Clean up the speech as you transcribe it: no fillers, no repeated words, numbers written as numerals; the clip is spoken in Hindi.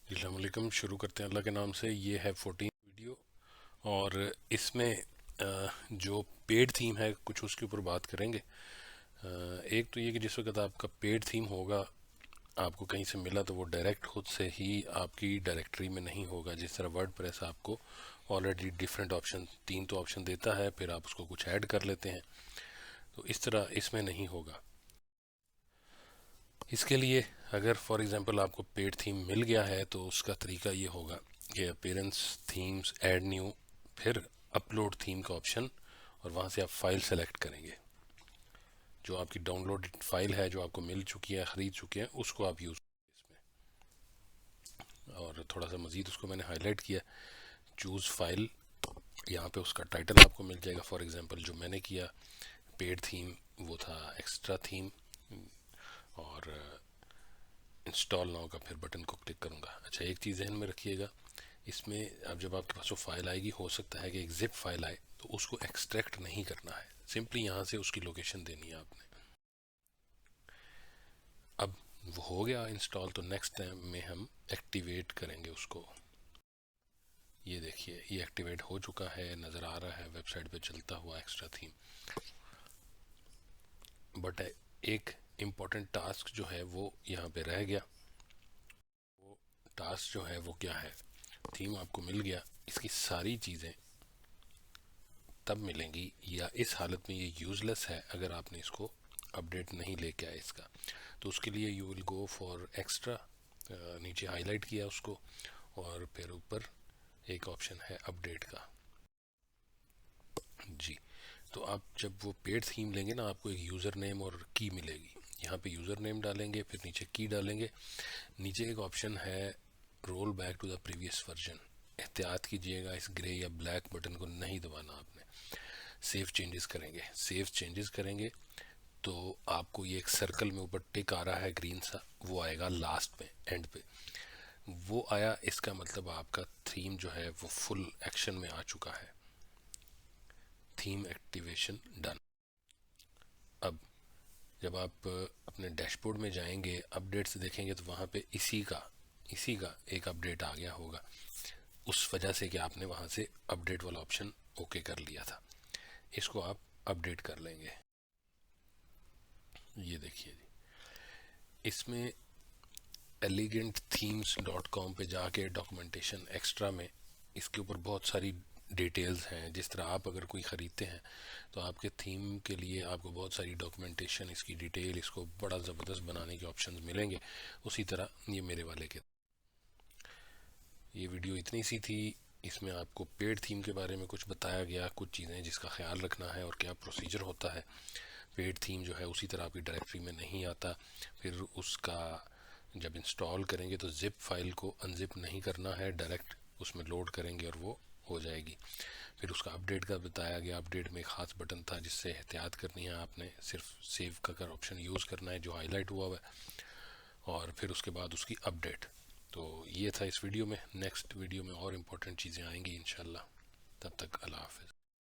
अस्सलाम वालेकुम। शुरू करते हैं अल्लाह के नाम से। ये है 14 वीडियो और इसमें जो पेड थीम है कुछ उसके ऊपर बात करेंगे। एक तो ये कि जिस वक्त आपका पेड थीम होगा, आपको कहीं से मिला तो वो डायरेक्ट खुद से ही आपकी डायरेक्टरी में नहीं होगा। जिस तरह वर्ड प्रेस आपको ऑलरेडी डिफरेंट ऑप्शन, तीन तो ऑप्शन देता है, फिर आप उसको कुछ ऐड कर लेते हैं, तो इस तरह इसमें नहीं होगा। इसके लिए अगर फॉर एग्जांपल आपको पेड थीम मिल गया है तो उसका तरीका ये होगा कि अपीयरेंस, थीम्स, ऐड न्यू, फिर अपलोड थीम का ऑप्शन, और वहाँ से आप फाइल सेलेक्ट करेंगे। जो आपकी डाउनलोड फाइल है, जो आपको मिल चुकी है, ख़रीद चुके हैं, उसको आप यूज़ इसमें। और थोड़ा सा मज़ीद उसको मैंने हाईलाइट किया। चूज़ फाइल, यहाँ पे उसका टाइटल आपको मिल जाएगा। फॉर एग्ज़ाम्पल जो मैंने किया पेड थीम, वो था एक्स्ट्रा थीम, और इंस्टॉल नाउ का फिर बटन को क्लिक करूँगा। अच्छा, एक चीज़ ध्यान में रखिएगा, इसमें अब जब आपके पास वो फाइल आएगी, हो सकता है कि एक जिप फाइल आए, तो उसको एक्सट्रैक्ट नहीं करना है, सिंपली यहाँ से उसकी लोकेशन देनी है आपने। अब वो हो गया इंस्टॉल, तो नेक्स्ट टाइम में हम एक्टिवेट करेंगे उसको। ये देखिए, ये एक्टिवेट हो चुका है, नज़र आ रहा है वेबसाइट पे चलता हुआ एक्स्ट्रा थीम। बट एक इम्पॉर्टेंट टास्क जो है वो यहाँ पे रह गया। वो टास्क जो है वो क्या है? थीम आपको मिल गया, इसकी सारी चीज़ें तब मिलेंगी, या इस हालत में ये यूज़लेस है अगर आपने इसको अपडेट नहीं लेके आए इसका। तो उसके लिए you will go for extra, नीचे हाईलाइट किया उसको, और फिर ऊपर एक ऑप्शन है अपडेट का। जी, तो आप जब वो पेड थीम लेंगे ना, आपको एक यूज़र नेम और की मिलेगी। यहाँ पे यूज़र नेम डालेंगे, फिर नीचे की डालेंगे। नीचे एक ऑप्शन है roll back to the previous version. एहतियात कीजिएगा, इस ग्रे या ब्लैक बटन को नहीं दबाना आपने। सेव चेंजेस करेंगे, सेव चेंजेस करेंगे तो आपको ये एक सर्कल में ऊपर टिक आ रहा है ग्रीन सा, वो आएगा लास्ट में, एंड पे। वो आया, इसका मतलब आपका थीम जो है वो फुल एक्शन में आ चुका है। Theme activation done. अब जब आप अपने डैशबोर्ड में जाएंगे, अपडेट्स देखेंगे, तो वहाँ पे इसी का एक अपडेट आ गया होगा, उस वजह से कि आपने वहाँ से अपडेट वाला ऑप्शन ओके कर लिया था। इसको आप अपडेट कर लेंगे। ये देखिए जी, इसमें elegantthemes.com पे जाके डॉक्यूमेंटेशन एक्स्ट्रा में इसके ऊपर बहुत सारी डिटेल्स हैं। जिस तरह आप अगर कोई ख़रीदते हैं तो आपके थीम के लिए आपको बहुत सारी डॉक्यूमेंटेशन, इसकी डिटेल, इसको बड़ा ज़बरदस्त बनाने के ऑप्शंस मिलेंगे। उसी तरह ये मेरे वाले के। ये वीडियो इतनी सी थी, इसमें आपको पेड थीम के बारे में कुछ बताया गया, कुछ चीज़ें जिसका ख्याल रखना है और क्या प्रोसीजर होता है। पेड थीम जो है उसी तरह आपकी डायरेक्टरी में नहीं आता। फिर उसका जब इंस्टॉल करेंगे तो ज़िप फाइल को अनजिप नहीं करना है, डायरेक्ट उसमें लोड करेंगे और वो हो जाएगी। फिर उसका अपडेट का बताया गया। अपडेट में एक ख़ास बटन था जिससे एहतियात करनी है आपने, सिर्फ सेव का कर ऑप्शन यूज़ करना है जो हाईलाइट हुआ हुआ है, और फिर उसके बाद उसकी अपडेट। तो ये था इस वीडियो में। नेक्स्ट वीडियो में और इम्पोर्टेंट चीज़ें आएंगी इंशाल्लाह। तब तक अल्लाह हाफ़िज़।